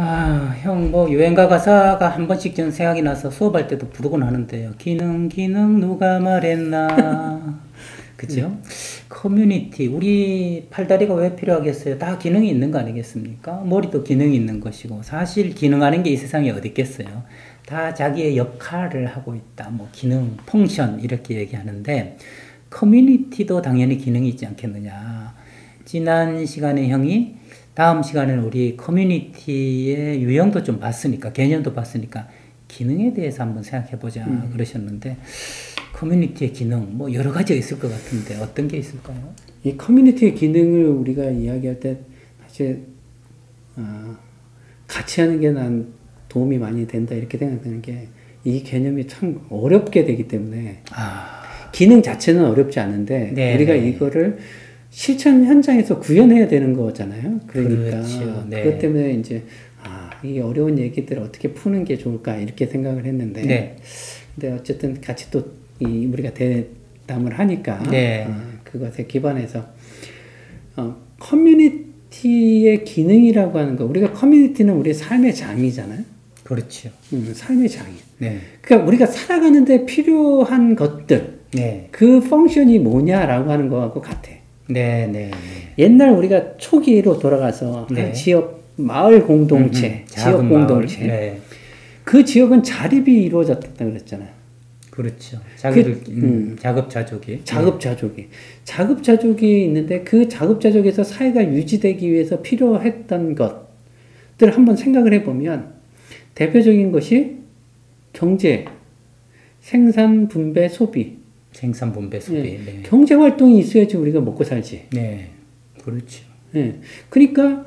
아, 형, 뭐, 유행가 가사가 한 번씩 전 생각이 나서 수업할 때도 부르곤 하는데요. 기능, 누가 말했나. 그죠? 커뮤니티, 우리 팔다리가 왜 필요하겠어요? 다 기능이 있는 거 아니겠습니까? 머리도 기능이 있는 것이고, 사실 기능하는 게 이 세상에 어디 있겠어요? 다 자기의 역할을 하고 있다. 뭐, 기능, 펑션, 이렇게 얘기하는데, 커뮤니티도 당연히 기능이 있지 않겠느냐. 지난 시간에 형이 다음 시간에는 우리 커뮤니티의 유형도 좀 봤으니까, 개념도 봤으니까, 기능에 대해서 한번 생각해보자 그러셨는데, 커뮤니티의 기능, 뭐 여러 가지가 있을 것 같은데, 어떤 게 있을까요? 이 커뮤니티의 기능을 우리가 이야기할 때, 사실, 같이 하는 게 난 도움이 많이 된다, 이렇게 생각하는 게, 이 개념이 참 어렵게 되기 때문에, 기능 자체는 어렵지 않은데, 네, 우리가 네. 이거를 실천 현장에서 구현해야 되는 거잖아요. 그러니까 그렇죠. 네. 그것 때문에 이제 이 어려운 얘기들을 어떻게 푸는 게 좋을까 이렇게 생각을 했는데, 네. 근데 어쨌든 같이 또 우리가 대담을 하니까 네. 그것에 기반해서 커뮤니티의 기능이라고 하는 거, 우리가 커뮤니티는 우리의 삶의 장이잖아요. 그렇죠. 삶의 장이. 네. 그러니까 우리가 살아가는데 필요한 것들, 네. 그 펑션이 뭐냐라고 하는 거하고 같아. 네, 네, 네. 옛날 우리가 초기로 돌아가서 네. 한 지역, 마을 공동체, 지역 작은 공동체. 마을. 네. 그 지역은 자립이 이루어졌다 그랬잖아요. 그렇죠. 자기들, 그, 자급자족이. 자급자족이. 자급자족이 있는데 그 자급자족에서 사회가 유지되기 위해서 필요했던 것들 한번 생각을 해보면 대표적인 것이 경제, 생산, 분배, 소비. 생산, 분배, 소비. 네. 네. 경제 활동이 있어야지 우리가 먹고 살지. 네. 그렇죠. 네. 그러니까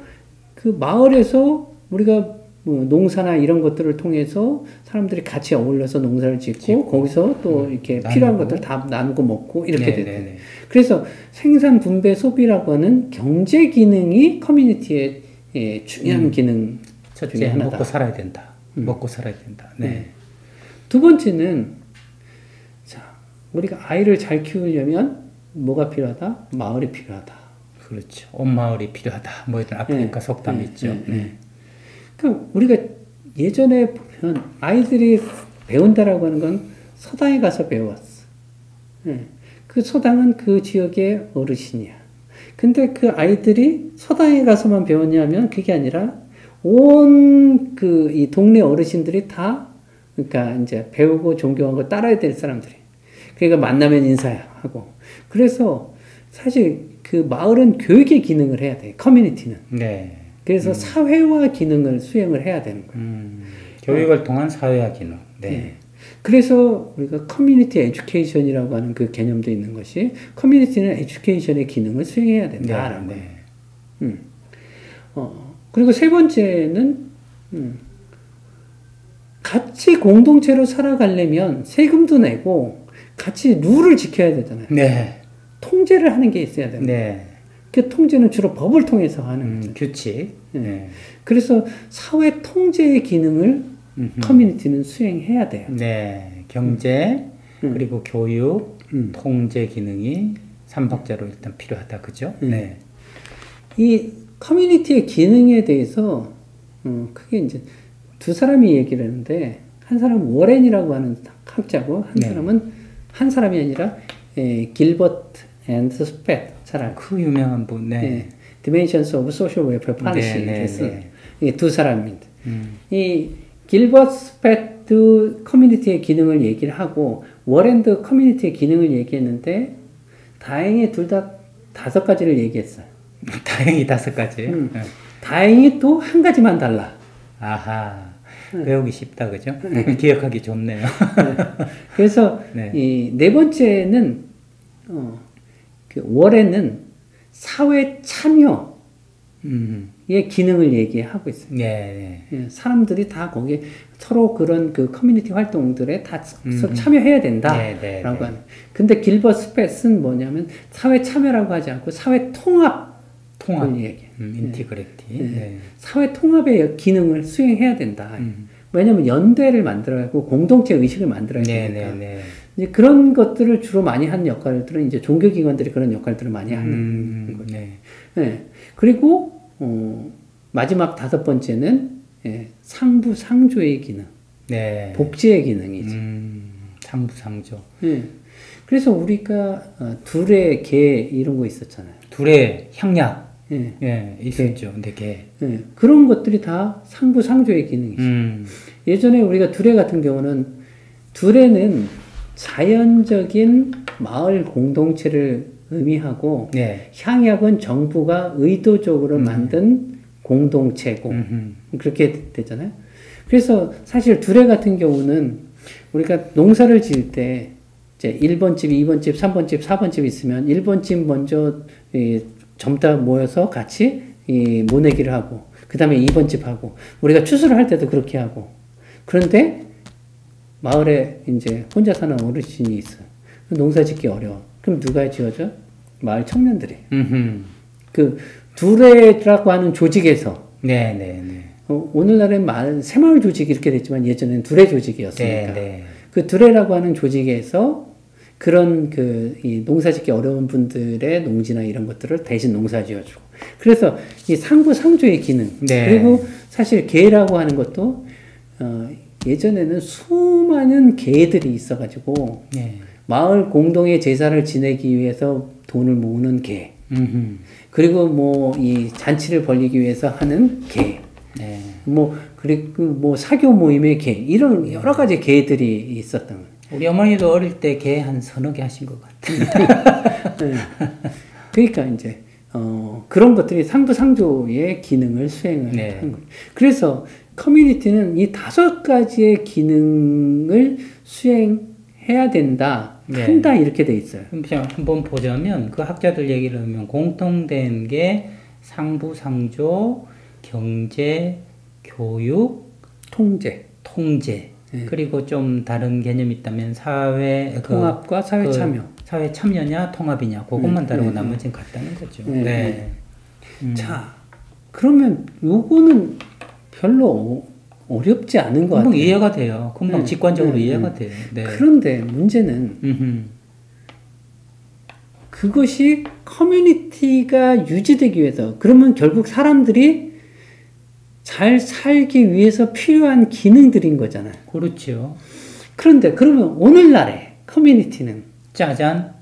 그 마을에서 우리가 뭐 농사나 이런 것들을 통해서 사람들이 같이 어울려서 농사를 짓고 거기서 또 이렇게 필요한 것들 다 나누고 먹고 이렇게 네, 되는. 네, 네. 그래서 생산, 분배, 소비라고 하는 경제 기능이 커뮤니티의 중요한 기능 중에 첫째, 하나다. 먹고 살아야 된다. 먹고 살아야 된다. 네. 두 번째는, 자, 우리가 아이를 잘 키우려면 뭐가 필요하다? 마을이 필요하다. 그렇죠. 온 마을이 필요하다. 뭐 이런 아프리카 속담이 있죠. 네. 그러니까 우리가 예전에 보면 아이들이 배운다라고 하는 건 서당에 가서 배웠어. 그 서당은 그 지역의 어르신이야. 근데 그 아이들이 서당에 가서만 배웠냐면 그게 아니라 온 이 동네 어르신들이 다 그러니까 이제 배우고 존경하고 따라야 될 사람들이. 그러니까 만나면 인사하고. 그래서 사실 그 마을은 교육의 기능을 해야 돼. 커뮤니티는. 네. 그래서 사회화 기능을 수행을 해야 되는 거예요. 교육을 통한 사회화 기능. 네. 그래서 우리가 커뮤니티 에듀케이션이라고 하는 그 개념도 있는 것이 커뮤니티는 에듀케이션의 기능을 수행해야 된다라는 네. 거예요. 그리고 세 번째는 같이 공동체로 살아가려면 세금도 내고 같이 룰을 지켜야 되잖아요. 네. 통제를 하는 게 있어야 됩니다. 네. 그 통제는 주로 법을 통해서 하는 규칙. 네. 그래서 사회 통제의 기능을 커뮤니티는 수행해야 돼요. 네. 경제, 그리고 교육, 통제 기능이 삼박자로 일단 필요하다. 그죠? 네. 이 커뮤니티의 기능에 대해서 크게 이제 두 사람이 얘기를 했는데 한 사람은 워렌이라고 하는 학자고 한 사람이 아니라 길버트 앤드 스팻 사람. 그 유명한 분. 네. Dimensions of Social Welfare Policy. 네, 그래서 네. 이게 두 사람입니다. 이 길버트 스팻도 커뮤니티의 기능을 얘기를 하고 워렌도 커뮤니티의 기능을 얘기했는데 다행히 둘 다 5가지를 얘기했어요. 다행히 5가지. 네. 다행히 또 한 가지만 달라. 아하. 배우기 쉽다. 그죠? 기억하기 좋네요. 그래서 네. 이 네 번째는 그 워렌은 사회 참여의 기능을 얘기하고 있어요. 네. 사람들이 다 거기에 서로 그런 그 커뮤니티 활동들에 다 참여해야 된다라고 하는. 근데 길버트 스팻은 뭐냐면 사회 참여라고 하지 않고 사회 통합. 얘기해. 인티그리티. 네. 사회 통합의 기능을 수행해야 된다. 왜냐하면 연대를 만들어가고 공동체 의식을 만들어야 되니까. 이제 그런 것들을 주로 많이 하는 역할들은 이제 종교기관들이 그런 역할들을 많이 하는 거죠. 네. 네. 그리고 마지막 5번째는 예, 상부 상조의 기능, 네. 복지의 기능이지. 상부상조. 예. 그래서 우리가 둘의 개 이런 거 있었잖아요. 둘의 향약. 예. 예, 있었죠. 근데 개. 예. 그런 것들이 다 상부 상조의 기능이죠. 예전에 우리가 둘의 같은 경우는 둘에는 자연적인 마을 공동체를 의미하고 네. 향약은 정부가 의도적으로 만든 공동체고 그렇게 되잖아요. 그래서 사실 둘의 같은 경우는 우리가 농사를 지을 때 이제 1번 집, 2번 집, 3번 집, 4번 집 있으면 1번 집 먼저 젊다 모여서 같이 모내기를 하고 그 다음에 2번 집 하고 우리가 추수를 할 때도 그렇게 하고 그런데 마을에 이제 혼자 사는 어르신이 있어요. 농사 짓기 어려워. 그럼 누가 지어줘? 마을 청년들이. 그 두레라고 하는 조직에서. 네네네. 오늘날엔 새마을 조직이 이렇게 됐지만 예전에는 두레 조직이었으니까. 네. 그 두레라고 하는 조직에서 그런 이 농사 짓기 어려운 분들의 농지나 이런 것들을 대신 농사 지어주고. 그래서 이 상부 상조의 기능. 네. 그리고 사실 개라고 하는 것도 예전에는 수많은 개들이 있어가지고 네. 마을 공동의 제사를 지내기 위해서 돈을 모으는 개 그리고 뭐 이 잔치를 벌이기 위해서 하는 개 네. 그리고 뭐 사교 모임의 개 이런 여러 가지 개들이 있었던 거예요. 우리 어머니도 어릴 때 개 한 서너 개 하신 것 같아요. 네. 그러니까 이제 그런 것들이 상부상조의 기능을 수행을 네. 한 거예요. 그래서 커뮤니티는 이 5가지의 기능을 수행해야 된다, 네. 한다 이렇게 돼 있어요. 그럼 한번 보자면 그 학자들 얘기를 하면 공통된 게 상부상조, 경제, 교육, 통제, 네. 그리고 좀 다른 개념이 있다면 사회 통합과 사회 참여. 사회 참여냐 통합이냐 그것만 다르고 나머지는 같다는 거죠. 네. 자, 그러면 요거는 별로 어렵지 않은 것 같아요. 이해가 돼요. 금방 직관적으로 이해가 돼요. 네. 그런데 문제는 그것이 커뮤니티가 유지되기 위해서 그러면 결국 사람들이 잘 살기 위해서 필요한 기능들인 거잖아요. 그렇죠. 그런데 그러면 오늘날의 커뮤니티는 짜잔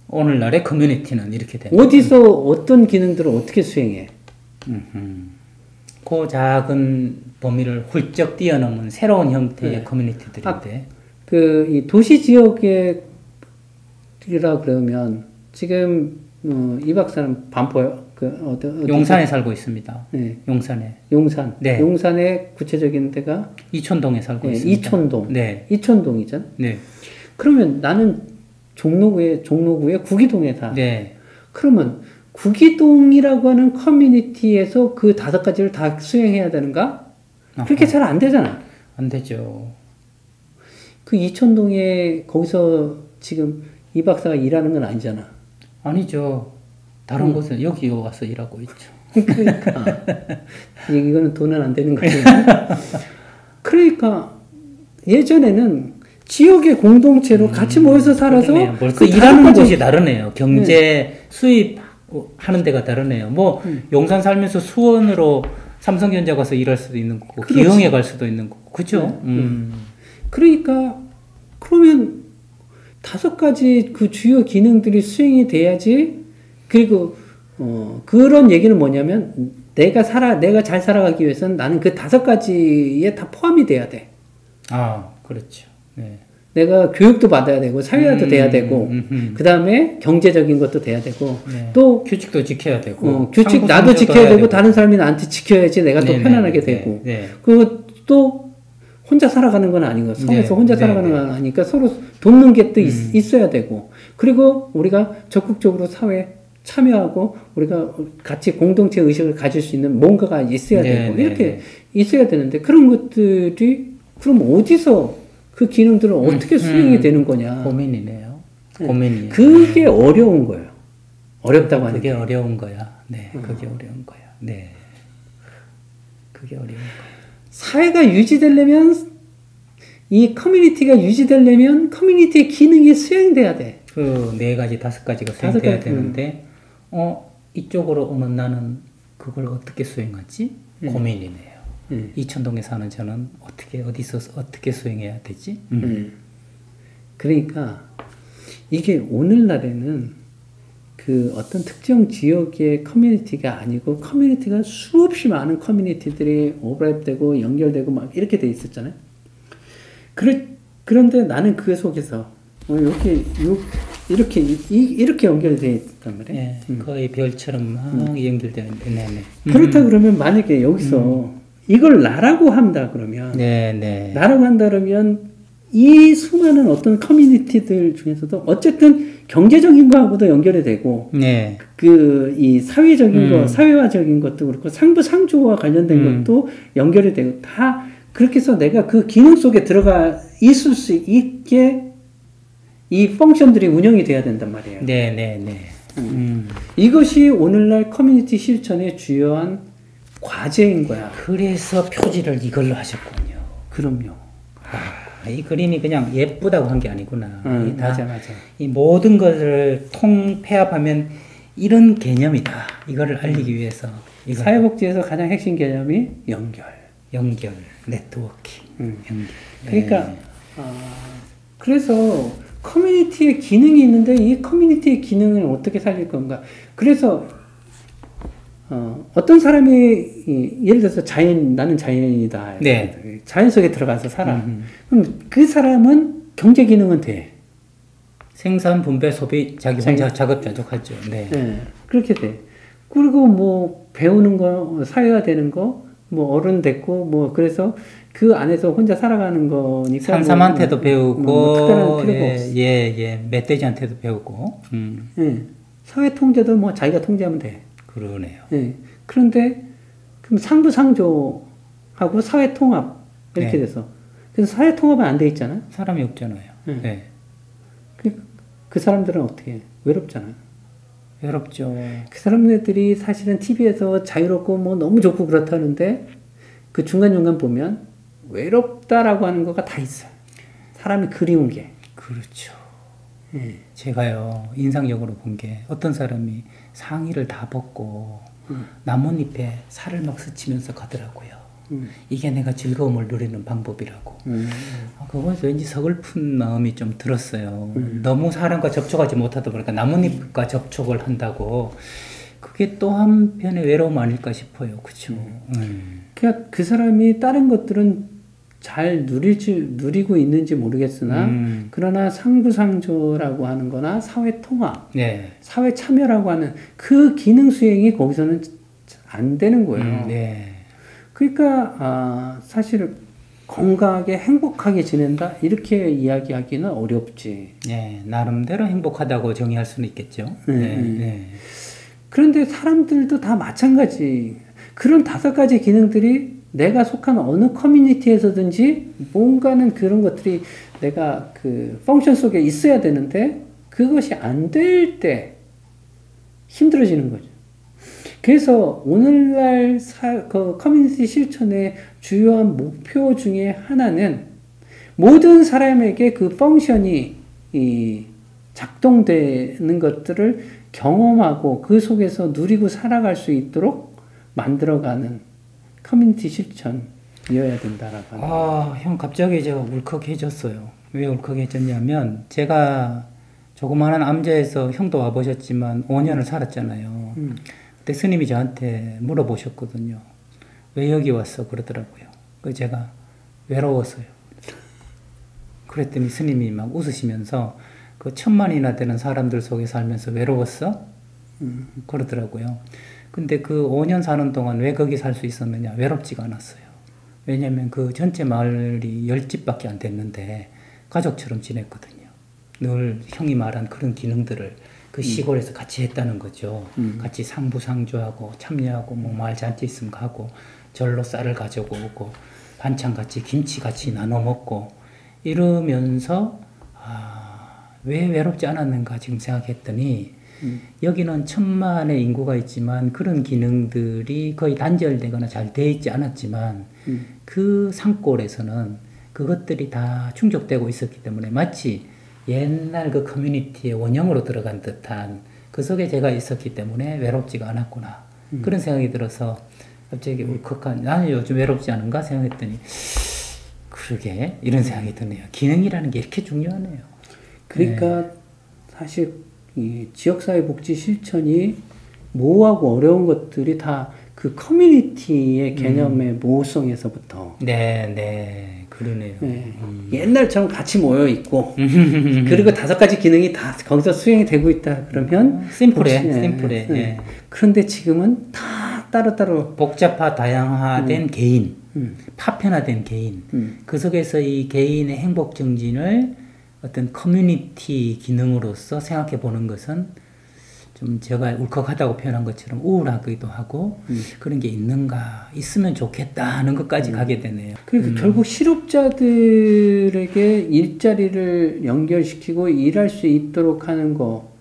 오늘날의 커뮤니티는 이렇게 됩니다. 어디서 어떤 기능들을 어떻게 수행해? 그 작은 범위를 훌쩍 뛰어넘은 새로운 형태의 커뮤니티들인데 이 도시 지역이라 그러면 지금 이 박사는 반포요? 용산에 살고 있습니다. 네. 용산에. 용산. 네. 용산의 구체적인 데가 이촌동에 살고 네, 있습니다. 이촌동. 네. 이촌동이잖아. 네. 그러면 나는 종로구에 구기동에 살아. 네. 그러면 구기동이라고 하는 커뮤니티에서 그 5가지를 다 수행해야 되는가? 그렇게 잘 안 되잖아. 안 되죠. 그 이촌동에 거기서 지금 이 박사가 일하는 건 아니잖아. 아니죠. 다른 곳에 여기 와서 일하고 있죠. 그러니까 이거는 돈은 안 되는 거지. 그러니까 예전에는 지역의 공동체로 같이 모여서 살아서 그 일하는 곳이 다르네요. 경제 수입 하는 데가 다르네요. 뭐 용산 살면서 수원으로 삼성전자 가서 일할 수도 있는 거고 기흥에 갈 수도 있는 거고 그죠? 그러니까 그러면 5가지 그 주요 기능들이 수행이 돼야지. 그리고 그런 얘기는 뭐냐면 내가 잘 살아가기 위해서는 나는 그 5가지에 다 포함이 돼야 돼. 아, 그렇죠. 네. 내가 교육도 받아야 되고 사회화도 돼야 되고 그 다음에 경제적인 것도 돼야 되고 네. 또 규칙도 지켜야 되고 규칙 나도 지켜야 되고 다른 사람이 나한테 지켜야지 내가 또 편안하게 되고 그리고 또 혼자 살아가는 건 아니고 성에서 혼자 살아가는 건 아니니까 서로 돕는 게 또 있어야 되고 그리고 우리가 적극적으로 사회에 참여하고 우리가 같이 공동체 의식을 가질 수 있는 뭔가가 있어야 되고 이렇게 있어야 되는데 그런 것들이 그럼 어디서 그 기능들은 어떻게 수행이 되는 거냐. 고민이네요. 고민이에요. 그게 어려운 거예요. 어렵다고 하는 그게 어려운 거야. 네, 그게 어려운 거야. 네, 그게 어려운 거야. 사회가 유지되려면 이 커뮤니티가 유지되려면 커뮤니티의 기능이 수행돼야 돼. 그 4가지, 5가지가 수행돼야 되는데 이쪽으로 오는 나는 그걸 어떻게 수행하지? 고민이네요. 이천동에 사는 저는 어디서 어떻게 수행해야 되지? 그러니까 이게 오늘날에는 그 어떤 특정 지역의 커뮤니티가 아니고 커뮤니티가 수없이 많은 커뮤니티들이 오버랩되고 연결되고 막 이렇게 돼 있었잖아요. 그런데 나는 그 속에서 이렇게 연결이 돼 있단 말이에요. 예, 거의 별처럼 막 연결되어 있네. 그렇다 그러면 만약에 여기서 이걸 나라고 한다 그러면 나라고 한다 그러면 이 수많은 어떤 커뮤니티들 중에서도 어쨌든 경제적인 거하고도 연결이 되고 이 사회적인 거, 사회화적인 것도 그렇고 상부상조와 관련된 것도 연결이 되고 다 그렇게 해서 내가 그 기능 속에 들어가 있을 수 있게 이 펑션들이 운영이 돼야 된단 말이에요. 이것이 오늘날 커뮤니티 실천의 주요한 과제인 거야. 그래서 표지를 이걸로 하셨군요. 그럼요. 이 그림이 그냥 예쁘다고 한 게 아니구나. 맞아. 이 모든 것을 통폐합하면 이런 개념이다. 이거를 알리기 위해서. 사회복지에서 가장 핵심 개념이 연결, 네트워킹. 연결. 그러니까 그래서 커뮤니티의 기능이 있는데 이 커뮤니티의 기능을 어떻게 살릴 건가? 그래서 어떤 사람이 예를 들어서 나는 자연인이다. 자연 속에 들어가서 살아. 그럼 그 사람은 경제 기능은 돼. 생산, 분배, 소비, 자기 혼자 자급자족하죠. 그렇게 돼. 그리고 뭐 배우는 거, 사회화되는 거, 뭐 어른 됐고 뭐 그래서 그 안에서 혼자 살아가는 거니까 산삼한테도 배우고 특별한 필요가 없어. 멧돼지한테도 배우고. 사회 통제도 뭐 자기가 통제하면 돼. 그러네요. 그런데 그럼 상부상조하고 사회 통합 이렇게 돼서 그래서 사회 통합은 안 돼 있잖아요. 사람이 없잖아요. 그 사람들은 어떻게 해? 외롭잖아요. 외롭죠. 그 사람들이 사실은 TV에서 자유롭고 뭐 너무 좋고 그렇다는데 그 중간중간 보면 외롭다라고 하는 거가 다 있어요. 사람이 그리운 게. 그렇죠. 제가요 인상적으로 본 게 어떤 사람이 상의를 다 벗고 나뭇잎에 살을 막 스치면서 가더라고요. 이게 내가 즐거움을 누리는 방법이라고. 그건 왠지 서글픈 마음이 좀 들었어요. 너무 사람과 접촉하지 못하다 보니까 나뭇잎과 접촉을 한다고. 그게 또 한편의 외로움 아닐까 싶어요. 그렇죠. 그러니까 그 사람이 다른 것들은 잘 누리고 있는지 모르겠으나 그러나 상부상조라고 하는 거나 사회 통합, 사회 참여라고 하는 그 기능 수행이 거기서는 안 되는 거예요. 그러니까 사실 건강하게 행복하게 지낸다 이렇게 이야기하기는 어렵지. 나름대로 행복하다고 정의할 수는 있겠죠. 그런데 사람들도 다 마찬가지. 그런 5가지 기능들이 내가 속한 어느 커뮤니티에서든지 뭔가는 그런 것들이 내가 그 펑션 속에 있어야 되는데 그것이 안 될 때 힘들어지는 거죠. 그래서 오늘날 그 커뮤니티 실천의 주요한 목표 중에 하나는 모든 사람에게 그 펑션이 작동되는 것들을 경험하고 그 속에서 누리고 살아갈 수 있도록 만들어가는 커뮤니티 실천이어야 된다라고 합니다. 형 갑자기 제가 울컥해졌어요. 왜 울컥해졌냐면 제가 조그마한 암자에서 형도 와보셨지만 5년을 살았잖아요. 그때 스님이 저한테 물어보셨거든요. 왜 여기 왔어? 그러더라고요. 그래서 제가 외로웠어요. 그랬더니 스님이 막 웃으시면서 그 1000만이나 되는 사람들 속에 살면서 외로웠어? 그러더라고요. 근데 그 5년 사는 동안 왜 거기 살 수 있었느냐? 외롭지가 않았어요. 왜냐면 그 전체 마을이 10집밖에 안 됐는데 가족처럼 지냈거든요. 늘 형이 말한 그런 기능들을 그 시골에서 같이 했다는 거죠. 같이 상부상조하고 참여하고 뭐 마을 잔치 있으면 가고 절로 쌀을 가지고 오고 반찬 같이 김치 같이 나눠 먹고 이러면서 왜 외롭지 않았는가 지금 생각했더니 여기는 1000만의 인구가 있지만 그런 기능들이 거의 단절되거나 잘 돼 있지 않았지만 그 산골에서는 그것들이 다 충족되고 있었기 때문에 마치 옛날 그 커뮤니티의 원형으로 들어간 듯한 그 속에 제가 있었기 때문에 외롭지가 않았구나. 그런 생각이 들어서 갑자기 울컥한, 나는 요즘 외롭지 않은가 생각했더니, 그러게, 이런 생각이 드네요. 기능이라는 게 이렇게 중요하네요. 그러니까 사실 이 지역사회복지 실천이 모호하고 어려운 것들이 다 그 커뮤니티의 개념의 모호성에서부터. 네, 그러네요. 네. 옛날처럼 같이 모여 있고, 그리고 5가지 기능이 다 거기서 수행이 되고 있다 그러면 심플해. 예. 그런데 지금은 다 따로따로 복잡화 다양화된 개인, 파편화된 개인, 그 속에서 이 개인의 행복 증진을 어떤 커뮤니티 기능으로서 생각해 보는 것은 좀 제가 울컥하다고 표현한 것처럼 우울하기도 하고 그런 게 있으면 좋겠다 하는 것까지 가게 되네요. 그러니까 결국 실업자들에게 일자리를 연결시키고 일할 수 있도록 하는 거,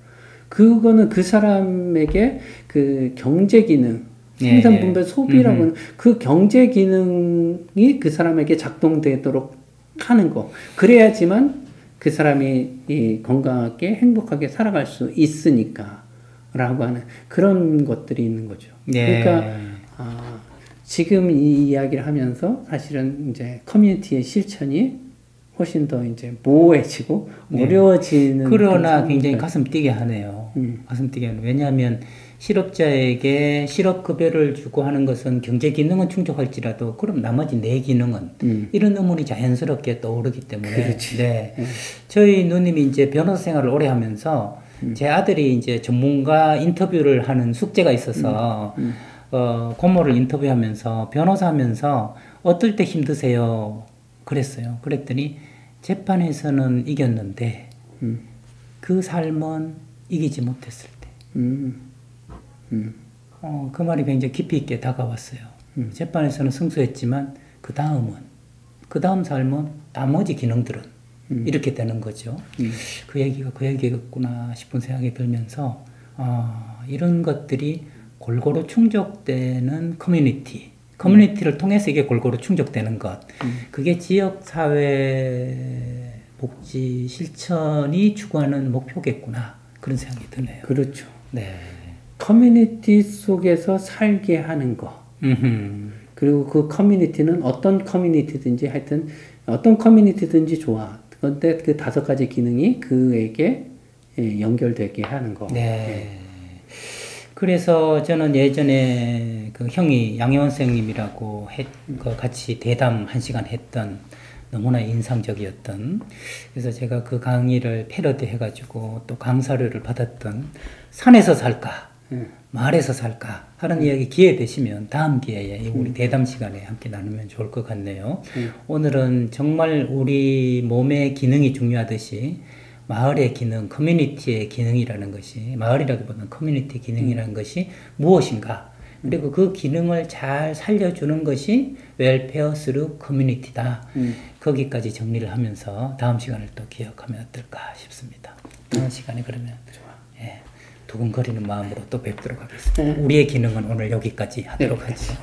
그거는 그 사람에게 그 경제 기능, 생산 분배 소비라고 하는 그 경제 기능이 그 사람에게 작동되도록 하는 거. 그래야지만 그 사람이 이 건강하게 행복하게 살아갈 수 있으니까 라고 하는 그런 것들이 있는 거죠. 그러니까 지금 이 이야기를 하면서 사실은 이제 커뮤니티의 실천이 훨씬 더 이제 모호해지고 어려워지는. 그러나 굉장히 가슴 뛰게 하네요. 가슴 뛰게 하네요. 왜냐하면 실업자에게 실업급여를 주고 하는 것은 경제 기능은 충족할지라도 그럼 나머지 내 기능은 이런 의문이 자연스럽게 떠오르기 때문에. 그렇지. 네. 저희 누님이 이제 변호사 생활을 오래 하면서 제 아들이 이제 전문가 인터뷰를 하는 숙제가 있어서 고모를 인터뷰하면서 변호사 하면서 어떨 때 힘드세요? 그랬어요. 그랬더니 재판에서는 이겼는데 그 삶은 이기지 못했을 때. 그 말이 굉장히 깊이 있게 다가왔어요. 재판에서는 승소했지만 그 다음 삶은 나머지 기능들은 이렇게 되는 거죠. 그 얘기가 그 얘기였구나 싶은 생각이 들면서 이런 것들이 골고루 충족되는 커뮤니티를 통해서 이게 골고루 충족되는 것, 그게 지역사회 복지 실천이 추구하는 목표겠구나 그런 생각이 드네요. 그렇죠. 네. 커뮤니티 속에서 살게 하는 거. 그리고 그 커뮤니티는 어떤 커뮤니티든지 하여튼 어떤 커뮤니티든지 좋아. 그런데 그 5가지 기능이 그에게 연결되게 하는 거. 네. 그래서 저는 예전에 그 형이 양혜원 선생님이라고 같이 대담 1시간 했던 너무나 인상적이었던, 그래서 제가 그 강의를 패러디 해가지고 또 강사료를 받았던 산에서 살까 마을에서 살까 하는 이야기 기회 되시면 다음 기회에 우리 대담 시간에 함께 나누면 좋을 것 같네요. 오늘은 정말 우리 몸의 기능이 중요하듯이 마을의 기능, 커뮤니티의 기능이라는 것이, 마을이라기보다는 커뮤니티 기능이라는 것이 무엇인가, 그리고 그 기능을 잘 살려주는 것이 웰페어 스루 커뮤니티다. 거기까지 정리를 하면서 다음 시간을 또 기억하면 어떨까 싶습니다. 다음 시간에 그러면 두근거리는 마음으로 또 뵙도록 하겠습니다. 우리의 기능은 오늘 여기까지 하도록 하죠.